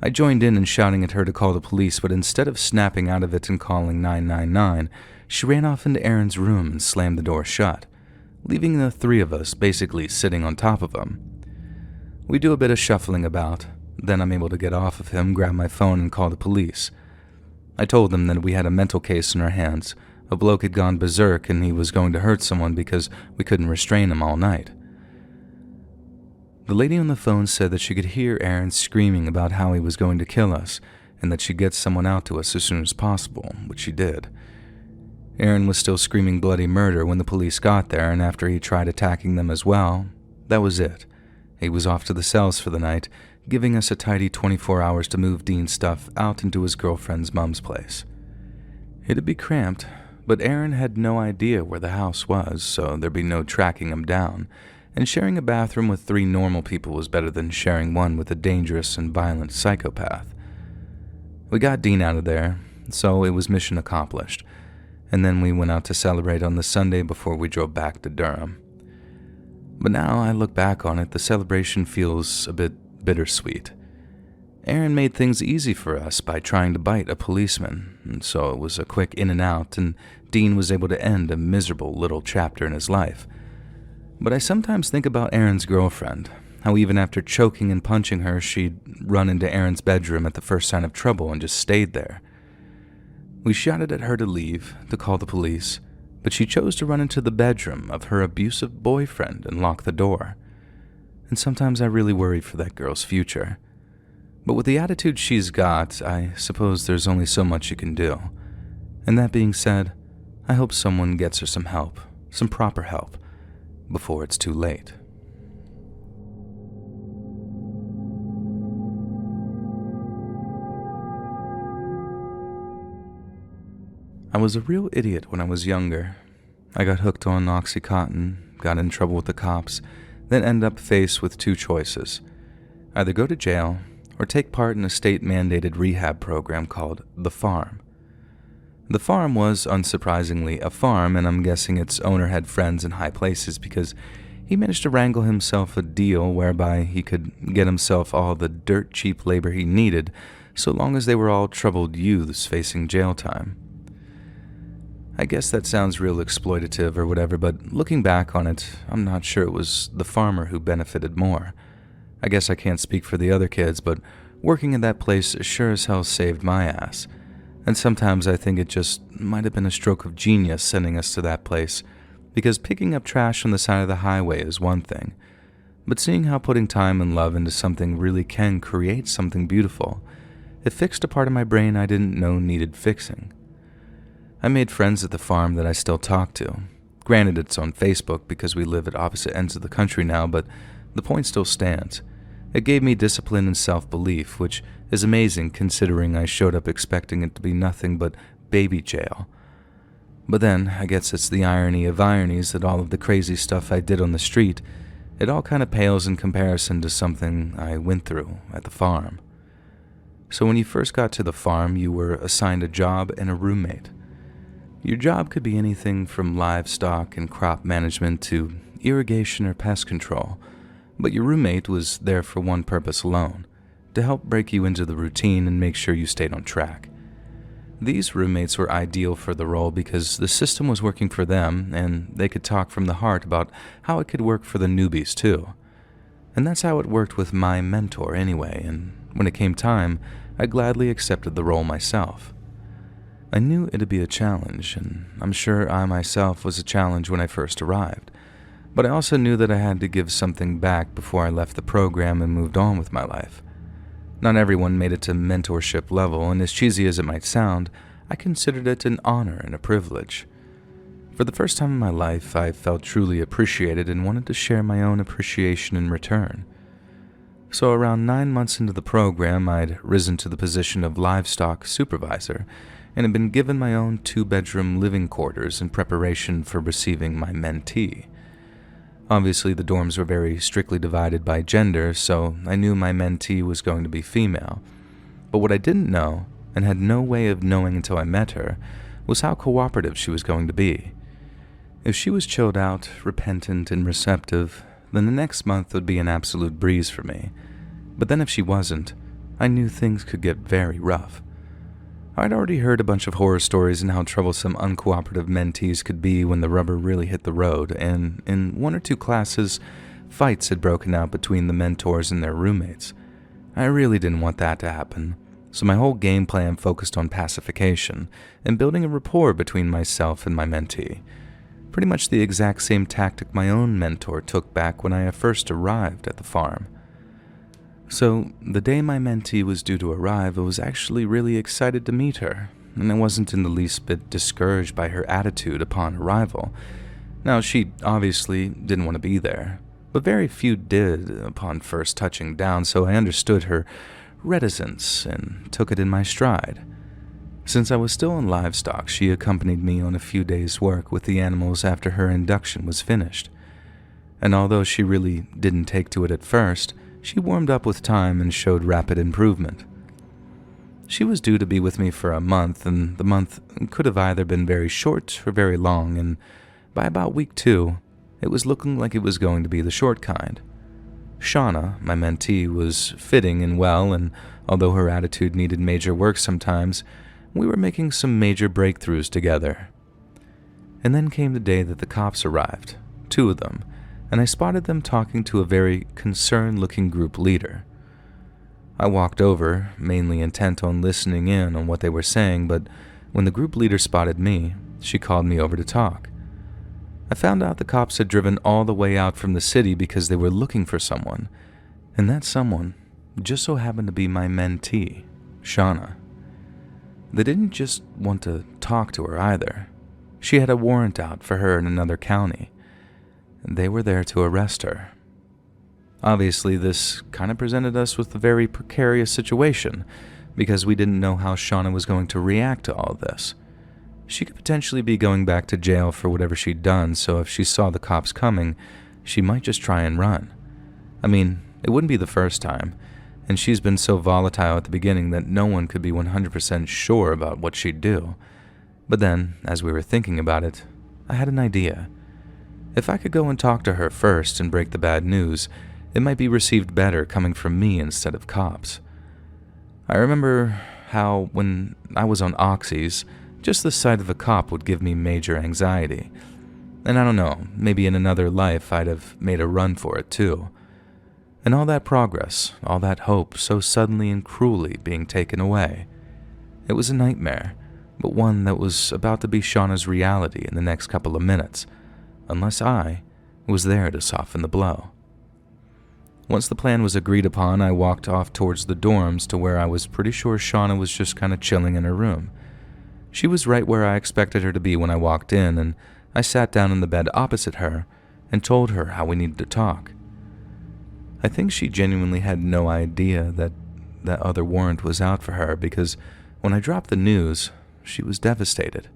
I joined in shouting at her to call the police, but instead of snapping out of it and calling 999, she ran off into Aaron's room and slammed the door shut, leaving the three of us basically sitting on top of him. We do a bit of shuffling about, then I'm able to get off of him, grab my phone, and call the police. I told them that we had a mental case in our hands. A bloke had gone berserk and he was going to hurt someone because we couldn't restrain him all night. The lady on the phone said that she could hear Aaron screaming about how he was going to kill us and that she'd get someone out to us as soon as possible, which she did. Aaron was still screaming bloody murder when the police got there, and after he tried attacking them as well, that was it. He was off to the cells for the night, giving us a tidy 24 hours to move Dean's stuff out into his girlfriend's mom's place. It'd be cramped, but Aaron had no idea where the house was, so there'd be no tracking him down, and sharing a bathroom with 3 normal people was better than sharing one with a dangerous and violent psychopath. We got Dean out of there, so it was mission accomplished, and then we went out to celebrate on the Sunday before we drove back to Durham. But now I look back on it, the celebration feels a bit bittersweet. Aaron made things easy for us by trying to bite a policeman, and so it was a quick in and out, and Dean was able to end a miserable little chapter in his life. But I sometimes think about Aaron's girlfriend, how even after choking and punching her, she'd run into Aaron's bedroom at the first sign of trouble and just stayed there. We shouted at her to leave, to call the police, but she chose to run into the bedroom of her abusive boyfriend and lock the door. And sometimes I really worry for that girl's future. But with the attitude she's got, I suppose there's only so much you can do. And that being said, I hope someone gets her some help, some proper help, before it's too late. I was a real idiot when I was younger. I got hooked on Oxycontin, got in trouble with the cops, then ended up faced with 2 choices. Either go to jail or take part in a state-mandated rehab program called The Farm. The Farm was, unsurprisingly, a farm, and I'm guessing its owner had friends in high places because he managed to wrangle himself a deal whereby he could get himself all the dirt-cheap labor he needed so long as they were all troubled youths facing jail time. I guess that sounds real exploitative or whatever, but looking back on it, I'm not sure it was the farmer who benefited more. I guess I can't speak for the other kids, but working in that place sure as hell saved my ass. And sometimes I think it just might have been a stroke of genius sending us to that place, because picking up trash on the side of the highway is one thing, but seeing how putting time and love into something really can create something beautiful, it fixed a part of my brain I didn't know needed fixing. I made friends at the farm that I still talk to. Granted, it's on Facebook because we live at opposite ends of the country now, but the point still stands. It gave me discipline and self-belief, which is amazing considering I showed up expecting it to be nothing but baby jail. But then, I guess it's the irony of ironies that all of the crazy stuff I did on the street, it all kind of pales in comparison to something I went through at the farm. So when you first got to the farm, you were assigned a job and a roommate. Your job could be anything from livestock and crop management to irrigation or pest control, but your roommate was there for one purpose alone, to help break you into the routine and make sure you stayed on track. These roommates were ideal for the role because the system was working for them and they could talk from the heart about how it could work for the newbies too. And that's how it worked with my mentor anyway, and when it came time, I gladly accepted the role myself. I knew it'd be a challenge, and I'm sure I myself was a challenge when I first arrived. But I also knew that I had to give something back before I left the program and moved on with my life. Not everyone made it to mentorship level, and as cheesy as it might sound, I considered it an honor and a privilege. For the first time in my life, I felt truly appreciated and wanted to share my own appreciation in return. So around 9 months into the program, I'd risen to the position of livestock supervisor and had been given my own 2-bedroom living quarters in preparation for receiving my mentee. Obviously, the dorms were very strictly divided by gender, so I knew my mentee was going to be female. But what I didn't know, and had no way of knowing until I met her, was how cooperative she was going to be. If she was chilled out, repentant, and receptive, then the next month would be an absolute breeze for me. But then if she wasn't, I knew things could get very rough. I'd already heard a bunch of horror stories and how troublesome uncooperative mentees could be when the rubber really hit the road, and in 1 or 2 classes, fights had broken out between the mentors and their roommates. I really didn't want that to happen, so my whole game plan focused on pacification and building a rapport between myself and my mentee. Pretty much the exact same tactic my own mentor took back when I first arrived at the farm. So, the day my mentee was due to arrive, I was actually really excited to meet her, and I wasn't in the least bit discouraged by her attitude upon arrival. Now, she obviously didn't want to be there, but very few did upon first touching down, so I understood her reticence and took it in my stride. Since I was still in livestock, she accompanied me on a few days' work with the animals after her induction was finished. And although she really didn't take to it at first, she warmed up with time and showed rapid improvement. She was due to be with me for a month, and the month could have either been very short or very long, and by about week 2, it was looking like it was going to be the short kind. Shauna, my mentee, was fitting and well, and although her attitude needed major work sometimes, we were making some major breakthroughs together. And then came the day that the cops arrived, 2 of them, and I spotted them talking to a very concerned-looking group leader. I walked over, mainly intent on listening in on what they were saying, but when the group leader spotted me, she called me over to talk. I found out the cops had driven all the way out from the city because they were looking for someone, and that someone just so happened to be my mentee, Shauna. They didn't just want to talk to her either. She had a warrant out for her in another county. They were there to arrest her. Obviously, this kind of presented us with a very precarious situation because we didn't know how Shauna was going to react to all this. She could potentially be going back to jail for whatever she'd done, so if she saw the cops coming, she might just try and run. I mean, it wouldn't be the first time, and she's been so volatile at the beginning that no one could be 100% sure about what she'd do. But then, as we were thinking about it, I had an idea. If I could go and talk to her first and break the bad news, it might be received better coming from me instead of cops. I remember how, when I was on Oxys, just the sight of a cop would give me major anxiety. And I don't know, maybe in another life I'd have made a run for it too. And all that progress, all that hope so suddenly and cruelly being taken away. It was a nightmare, but one that was about to be Shauna's reality in the next couple of minutes, unless I was there to soften the blow. Once the plan was agreed upon, I walked off towards the dorms to where I was pretty sure Shauna was just kind of chilling in her room. She was right where I expected her to be when I walked in, and I sat down in the bed opposite her and told her how we needed to talk. I think she genuinely had no idea that that other warrant was out for her because when I dropped the news, she was devastated.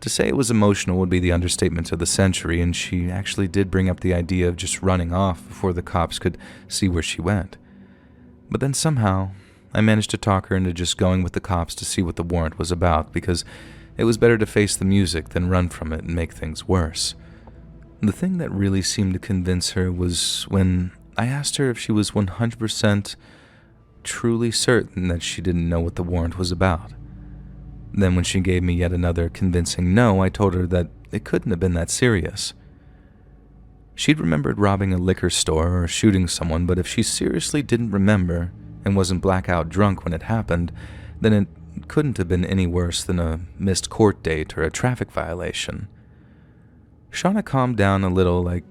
To say it was emotional would be the understatement of the century, and she actually did bring up the idea of just running off before the cops could see where she went. But then somehow, I managed to talk her into just going with the cops to see what the warrant was about, because it was better to face the music than run from it and make things worse. The thing that really seemed to convince her was when I asked her if she was 100% truly certain that she didn't know what the warrant was about. Then when she gave me yet another convincing no, I told her that it couldn't have been that serious. She'd remembered robbing a liquor store or shooting someone, but if she seriously didn't remember and wasn't blackout drunk when it happened, then it couldn't have been any worse than a missed court date or a traffic violation. Shauna calmed down a little like,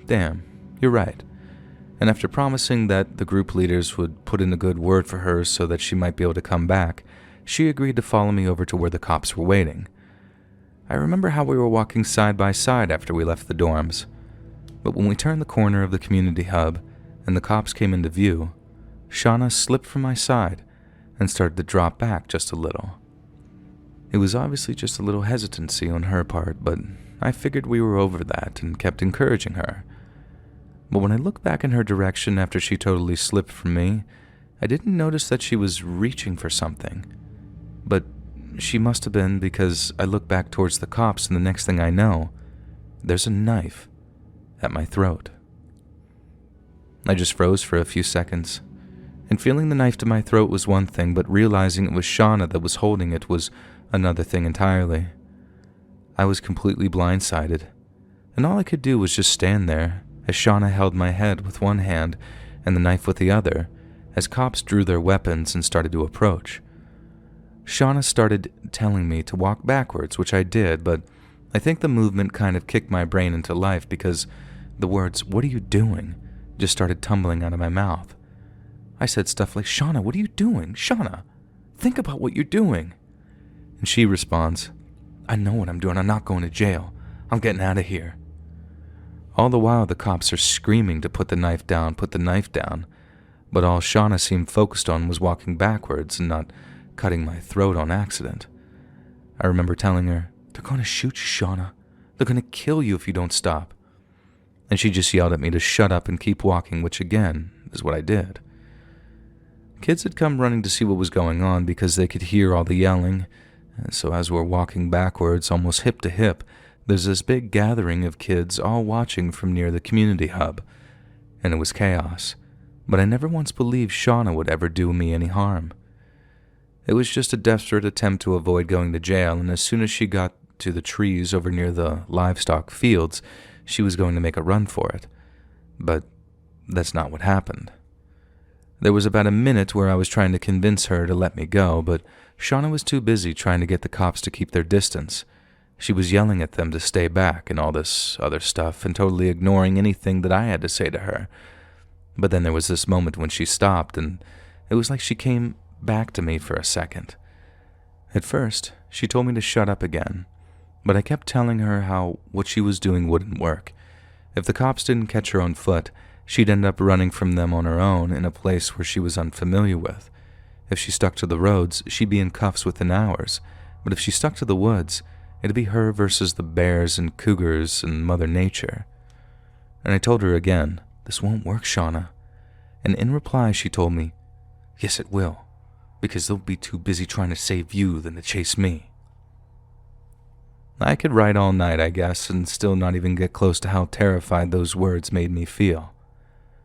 damn, you're right. And after promising that the group leaders would put in a good word for her so that she might be able to come back, she agreed to follow me over to where the cops were waiting. I remember how we were walking side by side after we left the dorms, but when we turned the corner of the community hub and the cops came into view, Shauna slipped from my side and started to drop back just a little. It was obviously just a little hesitancy on her part, but I figured we were over that and kept encouraging her. But when I looked back in her direction after she totally slipped from me, I didn't notice that she was reaching for something. But she must have been, because I looked back towards the cops and the next thing I know, there's a knife at my throat. I just froze for a few seconds. And feeling the knife to my throat was one thing, but realizing it was Shauna that was holding it was another thing entirely. I was completely blindsided, and all I could do was just stand there as Shauna held my head with one hand and the knife with the other, as cops drew their weapons and started to approach. Shauna started telling me to walk backwards, which I did, but I think the movement kind of kicked my brain into life because the words, "What are you doing?" just started tumbling out of my mouth. I said stuff like, "Shauna, what are you doing? Shauna, think about what you're doing." And she responds, "I know what I'm doing. I'm not going to jail. I'm getting out of here." All the while, the cops are screaming to put the knife down, but all Shauna seemed focused on was walking backwards and not cutting my throat on accident. I remember telling her, "They're going to shoot you, Shauna. They're going to kill you if you don't stop." And she just yelled at me to shut up and keep walking, which again is what I did. Kids had come running to see what was going on because they could hear all the yelling. And so as we're walking backwards, almost hip to hip, there's this big gathering of kids all watching from near the community hub. And it was chaos. But I never once believed Shauna would ever do me any harm. It was just a desperate attempt to avoid going to jail, and as soon as she got to the trees over near the livestock fields, she was going to make a run for it. But that's not what happened. There was about a minute where I was trying to convince her to let me go, but Shauna was too busy trying to get the cops to keep their distance. She was yelling at them to stay back and all this other stuff and totally ignoring anything that I had to say to her. But then there was this moment when she stopped, and it was like she came back to me for a second. At first, she told me to shut up again, but I kept telling her how what she was doing wouldn't work. If the cops didn't catch her on foot, she'd end up running from them on her own in a place where she was unfamiliar with. If she stuck to the roads, she'd be in cuffs within hours, but if she stuck to the woods, it'd be her versus the bears and cougars and Mother Nature. And I told her again, "This won't work, Shauna." And in reply, she told me, "Yes, it will, because they'll be too busy trying to save you than to chase me." I could write all night, I guess, and still not even get close to how terrified those words made me feel.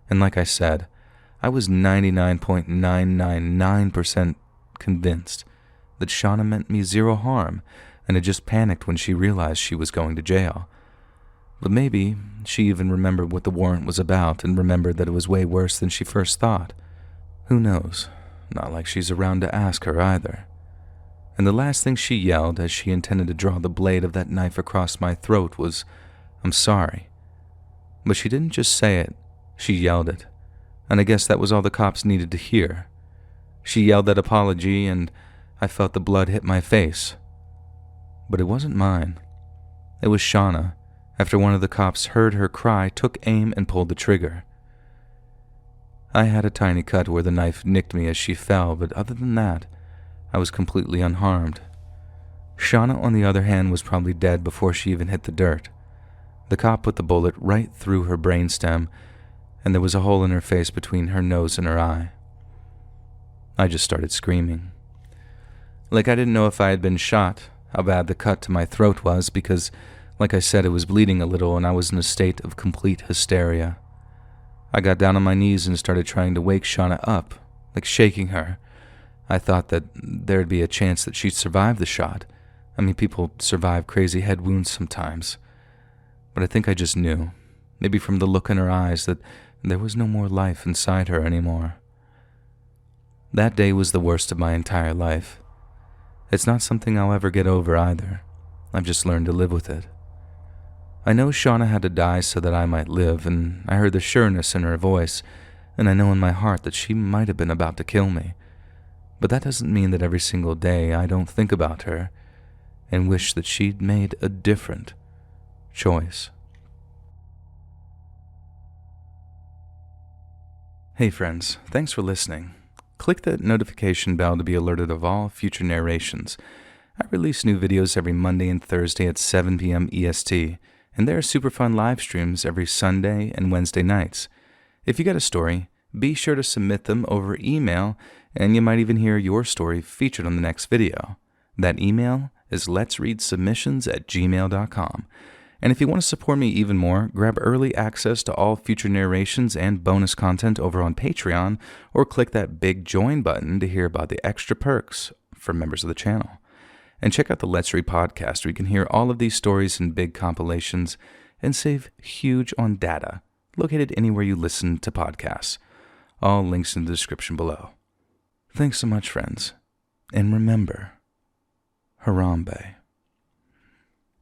And like I said, I was 99.999% convinced that Shauna meant me zero harm and had just panicked when she realized she was going to jail. But maybe she even remembered what the warrant was about and remembered that it was way worse than she first thought. Who knows? Not like she's around to ask her either. And the last thing she yelled as she intended to draw the blade of that knife across my throat was, "I'm sorry." But she didn't just say it, she yelled it. And I guess that was all the cops needed to hear. She yelled that apology, and I felt the blood hit my face. But it wasn't mine. It was Shauna. After one of the cops heard her cry, took aim and pulled the trigger. I had a tiny cut where the knife nicked me as she fell, but other than that, I was completely unharmed. Shauna, on the other hand, was probably dead before she even hit the dirt. The cop put the bullet right through her brainstem, and there was a hole in her face between her nose and her eye. I just started screaming. Like I didn't know if I had been shot, how bad the cut to my throat was, because, like I said, it was bleeding a little and I was in a state of complete hysteria. I got down on my knees and started trying to wake Shauna up, like shaking her. I thought that there'd be a chance that she'd survive the shot. I mean, people survive crazy head wounds sometimes. But I think I just knew, maybe from the look in her eyes, that there was no more life inside her anymore. That day was the worst of my entire life. It's not something I'll ever get over either. I've just learned to live with it. I know Shauna had to die so that I might live, and I heard the sureness in her voice, and I know in my heart that she might have been about to kill me. But that doesn't mean that every single day I don't think about her and wish that she'd made a different choice. Hey friends, thanks for listening. Click that notification bell to be alerted of all future narrations. I release new videos every Monday and Thursday at 7 p.m. EST, and there are super fun live streams every Sunday and Wednesday nights. If you got a story, be sure to submit them over email, and you might even hear your story featured on the next video. That email is letsreadsubmissions@gmail.com. And if you want to support me even more, grab early access to all future narrations and bonus content over on Patreon, or click that big join button to hear about the extra perks for members of the channel. And check out the Let's Read podcast, where you can hear all of these stories in big compilations and save huge on data, located anywhere you listen to podcasts. All links in the description below. Thanks so much, friends. And remember, Harambe.